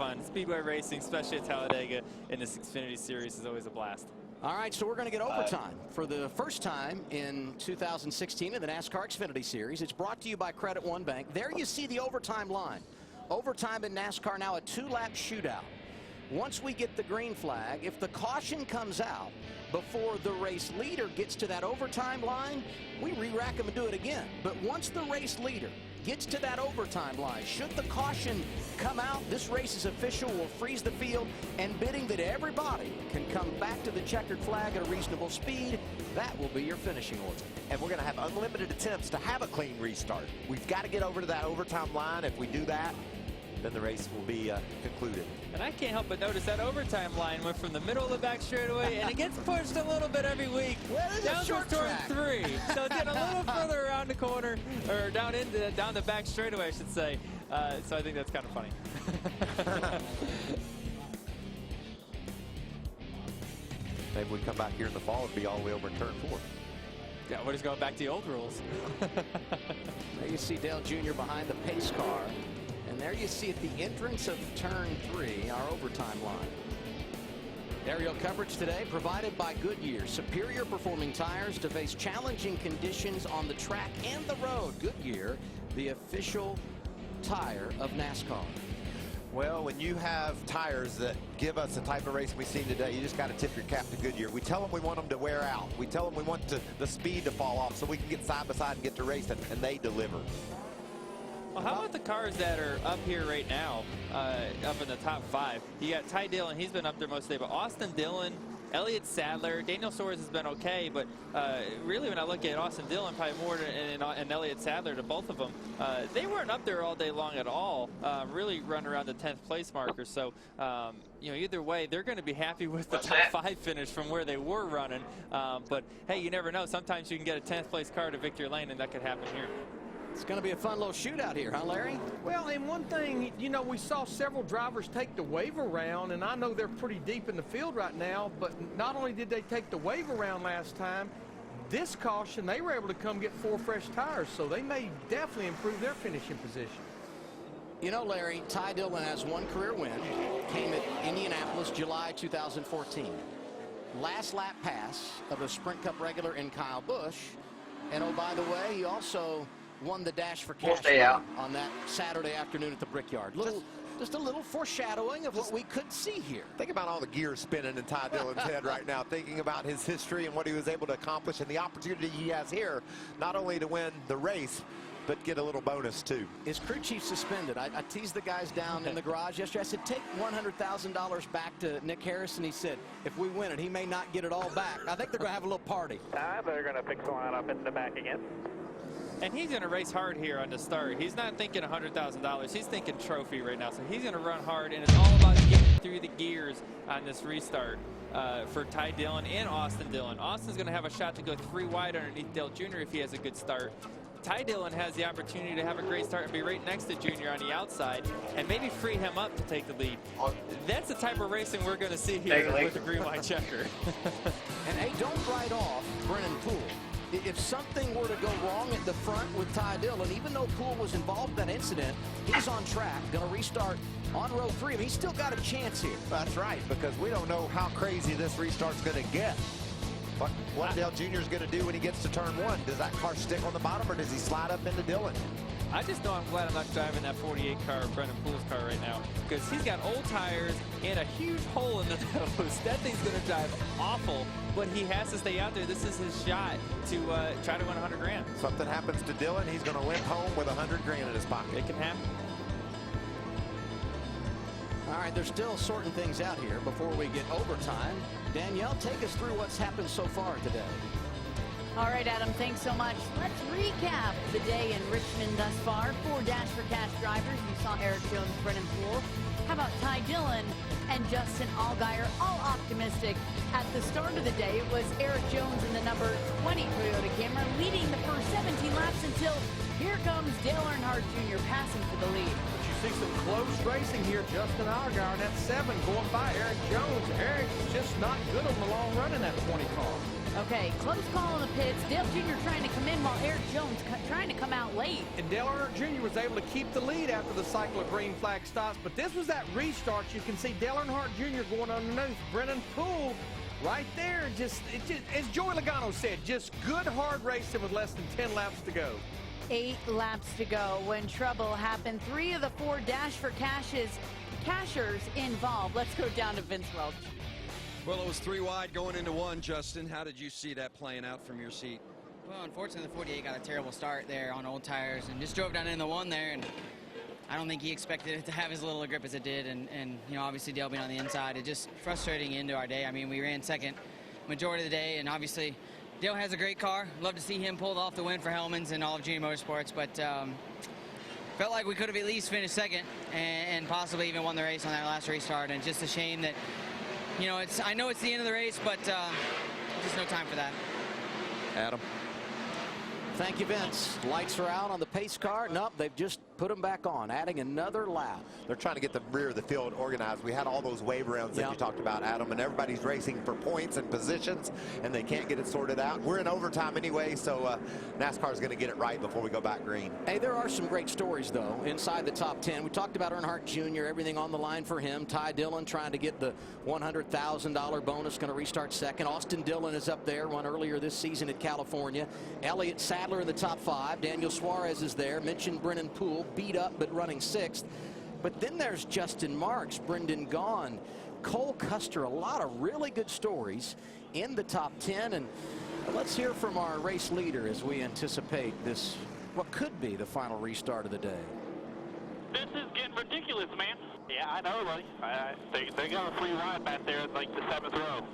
fun. Speedway racing, especially at Talladega in this Xfinity Series, is always a blast. All right, so we're going to get overtime for the first time in 2016 in the NASCAR Xfinity Series. It's brought to you by Credit One Bank. There you see the overtime line. Overtime in NASCAR now, a 2-lap shootout. Once we get the green flag, if the caution comes out before the race leader gets to that overtime line, we re-rack them and do it again. But once the race leader gets to that overtime line, should the caution come out, this race is official. We'll freeze the field, and bidding that everybody can come back to the checkered flag at a reasonable speed. That will be your finishing order. And we're going to have unlimited attempts to have a clean restart. We've got to get over to that overtime line. If we do that, then the race will be concluded. And I can't help but notice that overtime line went from the middle of the back straightaway, and it gets pushed a little bit every week. Well, down to turn 3. So it's getting a little further around the corner, or down the back straightaway, I should say. So I think that's kind of funny. Maybe we come back here in the fall and be all the way over in turn 4. Yeah, we're just going back to the old rules. There you see Dale Jr. behind the pace car. And there you see at the entrance of turn 3, our overtime line. Aerial coverage today provided by Goodyear. Superior performing tires to face challenging conditions on the track and the road. Goodyear, the official tire of NASCAR. Well, when you have tires that give us the type of race we've seen today, you just got to tip your cap to Goodyear. We tell them we want them to wear out. We tell them we want the speed to fall off so we can get side by side and get to racing, and they deliver. Well, how about the cars that are up here right now, up in the top 5? You got Ty Dillon, he's been up there most of the day, but Austin Dillon, Elliott Sadler, Daniel Suarez has been okay, but really when I look at Austin Dillon, probably more and Elliott Sadler, to both of them, they weren't up there all day long at all, really run around the 10th place marker. So, you know, either way, they're going to be happy with the top 5 finish from where they were running. But, hey, you never know. Sometimes you can get a 10th place car to victory lane, and that could happen here. It's going to be a fun little shootout here, huh, Larry? Well, and one thing, you know, we saw several drivers take the wave around, and I know they're pretty deep in the field right now, but not only did they take the wave around last time, this caution, they were able to come get 4 fresh tires, so they may definitely improve their finishing position. You know, Larry, Ty Dillon has 1 career win, came at Indianapolis, July 2014. Last lap pass of a Sprint Cup regular in Kyle Busch, and oh, by the way, he also won the Dash for Cash on that Saturday afternoon at the Brickyard. Just a little foreshadowing of what we could see here. Think about all the gears spinning in Ty Dillon's head right now, thinking about his history and what he was able to accomplish and the opportunity he has here, not only to win the race, but get a little bonus too. Is crew chief suspended? I teased the guys down in the garage yesterday. I said, take $100,000 back to Nick Harris, and he said, if we win it, he may not get it all back. I think they're going to have a little party. They're going to fix the line up in the back again. And he's going to race hard here on the start. He's not thinking $100,000. He's thinking trophy right now. So he's going to run hard, and it's all about getting through the gears on this restart for Ty Dillon and Austin Dillon. Austin's going to have a shot to go 3 wide underneath Dale Jr. if he has a good start. Ty Dillon has the opportunity to have a great start and be right next to Jr. on the outside and maybe free him up to take the lead. That's the type of racing we're going to see here with the green light checker. And hey, don't write off Brennan Poole. If something were to go wrong at the front with Ty Dillon, even though Poole was involved in that incident, he's on track, going to restart on row 3. He's still got a chance here. That's right, because we don't know how crazy this restart's going to get. But what Dale Jr. is going to do when he gets to turn 1? Does that car stick on the bottom, or does he slide up into Dillon? I just know I'm glad I'm not driving that 48 car, Brennan Poole's car right now, because he's got old tires and a huge hole in the nose. That thing's going to drive awful, but he has to stay out there. This is his shot to try to win 100 grand. Something happens to Dillon, he's going to limp home with 100 grand in his pocket. It can happen. All right, they're still sorting things out here before we get overtime. Danielle, take us through what's happened so far today. All right, Adam, thanks so much. Let's recap the day in Richmond thus far. 4 Dash for Cash drivers. You saw Eric Jones, Brennan Poole. How about Ty Dillon and Justin Allgaier? All optimistic. At the start of the day, it was Eric Jones in the number 20 Toyota Camry leading the first 17 laps until here comes Dale Earnhardt Jr. passing for the lead. But you see some close racing here. Justin Allgaier in that 7 going by Eric Jones. Eric's just not good on the long run in that 20 car. Okay, close call in the pits. Dale Jr. trying to come in while Eric Jones trying to come out late. And Dale Earnhardt Jr. was able to keep the lead after the cycle of green flag stops. But this was that restart. You can see Dale Earnhardt Jr. going underneath. Brennan Poole right there. Just as Joey Logano said, just good hard racing with less than 10 laps to go. 8 laps to go when trouble happened. 3 of the 4 Dash for cashers involved. Let's go down to Vince Welch. Well, it was 3 wide going into 1, Justin. How did you see that playing out from your seat? Well, unfortunately, the 48 got a terrible start there on old tires and just drove down into the 1 there. And I don't think he expected it to have as little a grip as it did. And you know, obviously, Dale being on the inside, it just frustrating into our day. I mean, we ran second majority of the day, and obviously, Dale has a great car. Love to see him pulled off the win for Hellmann's and all of Junior Motorsports, but felt like we could have at least finished second and possibly even won the race on that last restart. And just a shame that, you know, I know it's the end of the race, but just no time for that. Adam. Thank you, Vince. Lights are out on the pace car. Nope, they've just put them back on, adding another lap. They're trying to get the rear of the field organized. We had all those wave rounds that you talked about, Adam, and everybody's racing for points and positions, and they can't get it sorted out. We're in overtime anyway, so NASCAR's going to get it right before we go back green. Hey, there are some great stories, though, inside the top 10. We talked about Earnhardt Jr., everything on the line for him. Ty Dillon trying to get the $100,000 bonus, going to restart second. Austin Dillon is up there, won earlier this season at California. Elliott Sadler in the top 5. Daniel Suarez is there. Mentioned Brennan Poole, beat up but running 6th. But then there's Justin Marks, Brendan Gaughan, Cole Custer, a lot of really good stories in the top 10. And let's hear from our race leader as we anticipate this, what could be the final restart of the day. This is getting ridiculous, man. Yeah, I know, buddy. They got a 3 wide back there at like the 7th row.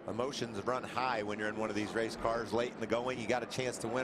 Emotions run high when you're in one of these race cars late in the going. You got a chance to win.